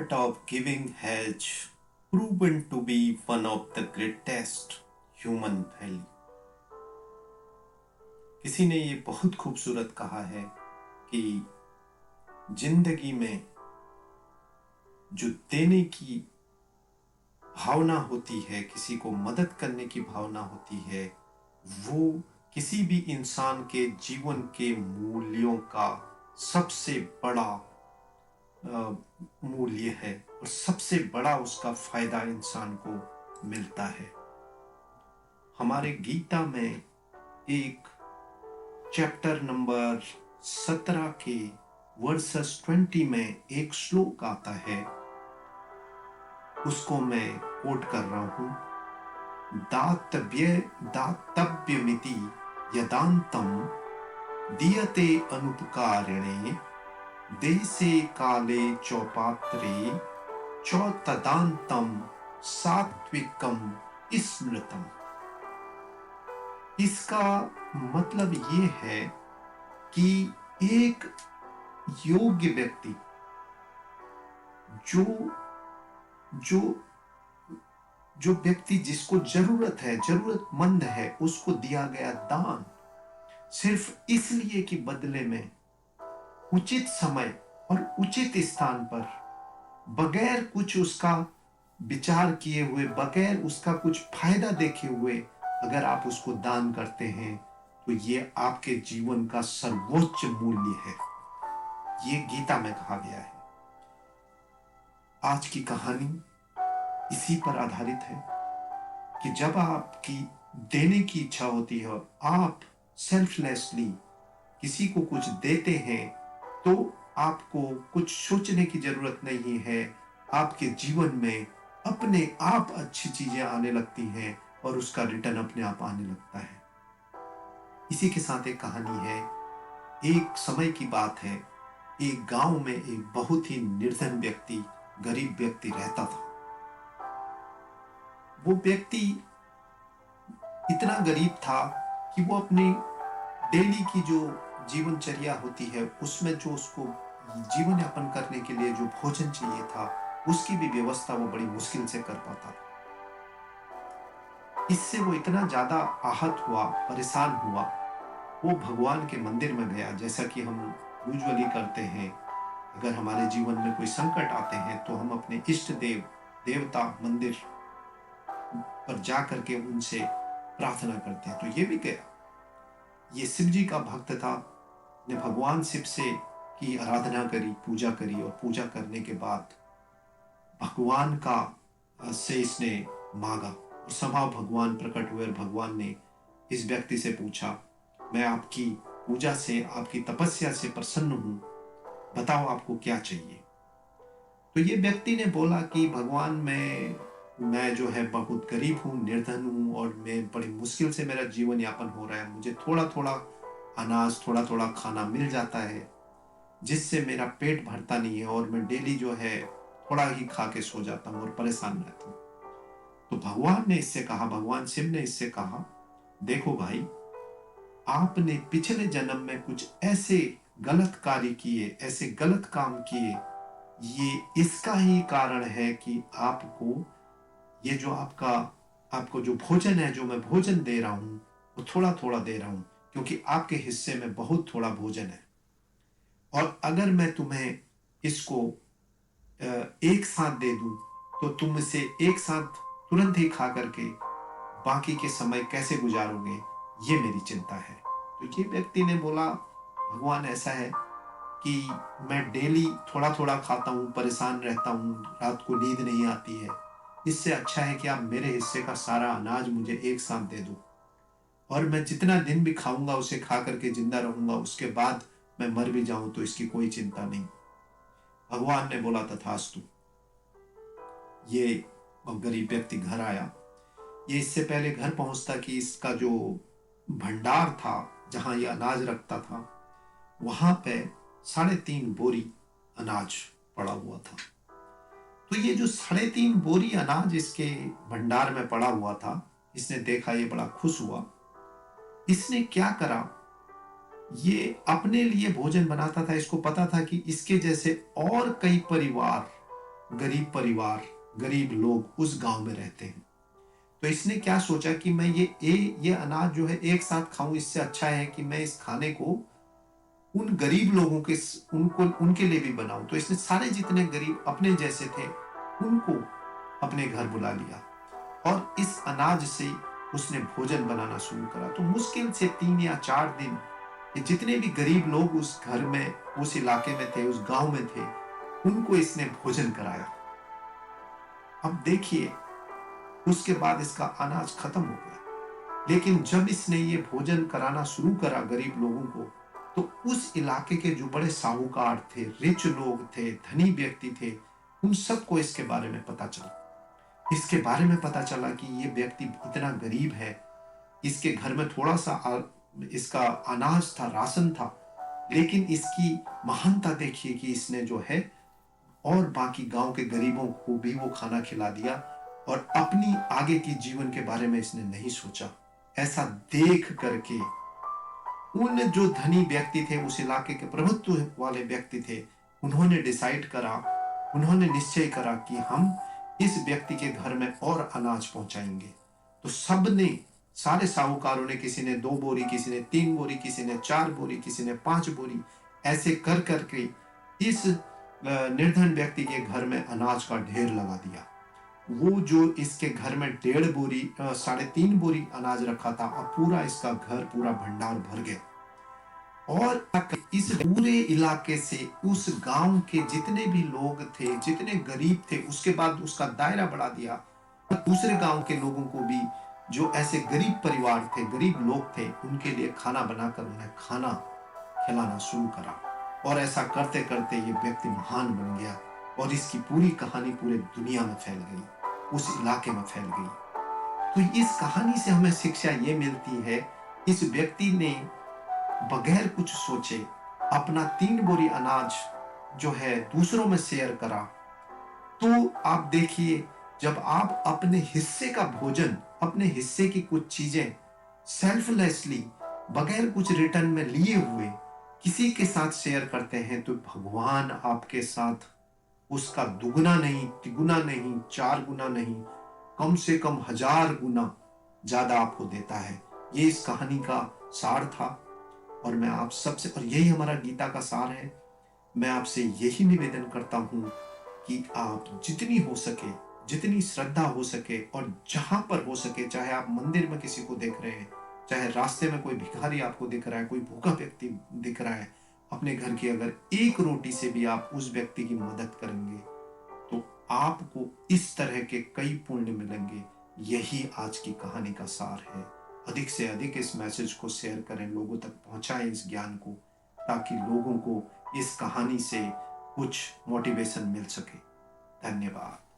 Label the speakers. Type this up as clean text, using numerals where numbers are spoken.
Speaker 1: art of giving has proven to be one of the greatest human value. किसी ने ये बहुत खूबसूरत कहा है कि जिंदगी में जो देने की भावना होती है, किसी को मदद करने की भावना होती है, वो किसी भी इंसान के जीवन के मूल्यों का सबसे बड़ा मूल्य है और सबसे बड़ा उसका फायदा इंसान को मिलता है। हमारे गीता में एक चैप्टर नंबर 17 के वर्सेस 20 में एक श्लोक आता है, उसको मैं कोट कर रहा हूं। दातव्यमिति यदांतम दीयते अनुपकारिणे देशे काले चौपात्रे चौतदांतम सात्विकम स्मृतम। इसका मतलब ये है कि एक योग्य व्यक्ति जो जो जो व्यक्ति जिसको जरूरत है, जरूरतमंद है, उसको दिया गया दान सिर्फ इसलिए कि बदले में उचित समय और उचित स्थान पर बगैर कुछ उसका विचार किए हुए, बगैर उसका कुछ फायदा देखे हुए अगर आप उसको दान करते हैं तो ये आपके जीवन का सर्वोच्च मूल्य है। ये गीता में कहा गया है। आज की कहानी इसी पर आधारित है कि जब आपकी देने की इच्छा होती है, आप सेल्फलेसली किसी को कुछ देते हैं तो आपको कुछ सोचने की जरूरत नहीं है। आपके जीवन में अपने आप अच्छी चीजें आने लगती हैं और उसका रिटर्न अपने आप आने लगता है। इसी के साथ एक कहानी है। एक समय की बात है, एक गांव में एक बहुत ही निर्धन व्यक्ति, गरीब व्यक्ति रहता था। वो व्यक्ति इतना गरीब था कि वो अपनी डेली की जो जीवनचर्या होती है उसमें जो उसको जीवन यापन करने के लिए जो भोजन चाहिए था उसकी भी व्यवस्था वो बड़ी मुश्किल से कर पाता था। इससे वो इतना ज्यादा आहत हुआ, परेशान हुआ, वो भगवान के मंदिर में गया। जैसा कि हम यूजुअली करते हैं, अगर हमारे जीवन में कोई संकट आते हैं तो हम अपने इष्ट देव देवता मंदिर पर जा करके उनसे प्रार्थना करते हैं। तो ये भी गया। ये शिव जी का भक्त था, ने भगवान शिव से की आराधना करी, पूजा करी, और पूजा करने के बाद भगवान का से इसने मांगा और संभव भगवान प्रकट हुए और भगवान ने इस व्यक्ति से पूछा, मैं आपकी पूजा से, आपकी तपस्या से प्रसन्न हूं, बताओ आपको क्या चाहिए। तो ये व्यक्ति ने बोला कि भगवान मैं जो है बहुत गरीब हूँ, निर्धन हूँ और मैं बड़ी मुश्किल से मेरा जीवन यापन हो रहा है। मुझे थोड़ा थोड़ा अनाज, थोड़ा थोड़ा खाना मिल जाता है जिससे मेरा पेट भरता नहीं है और मैं डेली जो है थोड़ा ही खा के सो जाता हूँ और परेशान रहता हूँ। तो भगवान ने इससे कहा, भगवान शिव ने इससे कहा, देखो भाई, आपने पिछले जन्म में कुछ ऐसे गलत कार्य किए, ऐसे गलत काम किए, ये इसका ही कारण है कि आपको ये जो आपको जो भोजन है, जो मैं भोजन दे रहा हूं वो थोड़ा थोड़ा दे रहा हूं क्योंकि आपके हिस्से में बहुत थोड़ा भोजन है। और अगर मैं तुम्हें इसको एक साथ दे दूं तो तुम इसे एक साथ तुरंत ही खा करके बाकी के समय कैसे गुजारोगे, ये मेरी चिंता है। तो ये व्यक्ति ने बोला, भगवान ऐसा है कि मैं डेली थोड़ा थोड़ा खाता हूँ, परेशान रहता हूँ, रात को नींद नहीं आती है, इससे अच्छा है कि आप मेरे हिस्से का सारा अनाज मुझे एक साथ दे दो और मैं जितना दिन भी खाऊंगा उसे खा करके जिंदा रहूंगा, उसके बाद मैं मर भी जाऊं तो इसकी कोई चिंता नहीं। भगवान ने बोला तथास्तु। ये गरीब व्यक्ति घर आया। ये इससे पहले घर पहुंचता कि इसका जो भंडार था, जहां ये अनाज रखता था, वहां पे 3.5 बोरी अनाज पड़ा हुआ था। तो ये जो 3.5 बोरी अनाज इसके भंडार में पड़ा हुआ था, इसने देखा, ये बड़ा खुश हुआ। इसने क्या करा, ये अपने लिए भोजन बनाता था। इसको पता था कि इसके जैसे और कई परिवार गरीब परिवार, गरीब लोग उस गांव में रहते हैं। तो इसने क्या सोचा कि मैं ये अनाज जो है एक साथ खाऊं, इससे अच्छा है कि मैं इस खाने को उन गरीब लोगों के उनको उनके लिए भी बनाऊं। तो इसने सारे जितने गरीब अपने जैसे थे उनको अपने घर बुला लिया और इस अनाज से उसने भोजन बनाना शुरू करा। तो मुश्किल से 3 या 4 दिन ये जितने भी गरीब लोग उस घर में, उस इलाके में थे, उस गांव में थे, उनको इसने भोजन कराया। अब देखिए, उसके बाद इसका अनाज खत्म हो गया। लेकिन जब इसने ये भोजन कराना शुरू करा गरीब लोगों को, तो उस इलाके के जो बड़े साहूकार थे, रिच लोग थे, धनी व्यक्ति थे, उन सबको इसके बारे में पता चला। इसके बारे में पता चला कि ये व्यक्ति इतना गरीब है, इसके घर में थोड़ा सा इसका अनाज था, राशन था, लेकिन इसकी महानता देखिए कि इसने जो है और बाकी गांव के गरीबों को भी वो खाना खिला दिया और अपनी आगे की जीवन के बारे में इसने नहीं सोचा। ऐसा देख करके उन जो धनी व्यक्ति थे, उस इलाके के प्रभुत्व वाले व्यक्ति थे, उन्होंने डिसाइड करा, उन्होंने निश्चय करा कि हम इस व्यक्ति के घर में और अनाज पहुंचाएंगे। तो सबने, सारे साहूकारों ने, किसी ने 2 बोरी, किसी ने 3 बोरी, किसी ने 4 बोरी, किसी ने 5 बोरी, ऐसे कर करके इस निर्धन व्यक्ति के घर में अनाज का ढेर लगा दिया। वो जो इसके घर में 1.5 बोरी, 3.5 बोरी अनाज रखा था, अब पूरा इसका घर, पूरा भंडार भर गया। और इस पूरे इलाके से, उस गांव के जितने भी लोग थे, जितने गरीब थे, उसके बाद उसका दायरा बढ़ा दिया। दूसरे गांव के लोगों को भी, जो ऐसे गरीब परिवार थे, गरीब लोग थे, उनके लिए खाना बनाकर उन्हें खाना खिलाना शुरू करा। और ऐसा करते करते ये व्यक्ति महान बन गया और इसकी पूरी कहानी पूरे दुनिया में फैल गई, उस इलाके में फैल गई। तो इस कहानी से हमें शिक्षा ये मिलती है, इस व्यक्ति ने बगैर कुछ सोचे अपना 3 बोरी अनाज जो है दूसरों में शेयर करा। तो आप देखिए, जब आप अपने हिस्से का भोजन, अपने हिस्से की कुछ चीजें सेल्फलेसली, बगैर कुछ रिटर्न में लिए हुए किसी के साथ शेयर करते हैं, तो भगवान आपके साथ उसका दुगना नहीं, तिगुना नहीं, 4 गुना नहीं, कम से कम 1000 गुना ज्यादा आपको देता है। ये इस कहानी का सार था। और मैं आप सबसे, और यही हमारा गीता का सार है, मैं आपसे यही निवेदन करता हूं कि आप जितनी हो सके, जितनी श्रद्धा हो सके, और जहां पर हो सके, चाहे आप मंदिर में किसी को देख रहे हैं, चाहे रास्ते में कोई भिखारी आपको दिख रहा है, कोई भूखा व्यक्ति दिख रहा है, अपने घर की अगर एक रोटी से भी आप उस व्यक्ति की मदद करेंगे, तो आपको इस तरह के कई पुण्य मिलेंगे। यही आज की कहानी का सार है। अधिक से अधिक इस मैसेज को शेयर करें, लोगों तक पहुंचाएं इस ज्ञान को, ताकि लोगों को इस कहानी से कुछ मोटिवेशन मिल सके। धन्यवाद।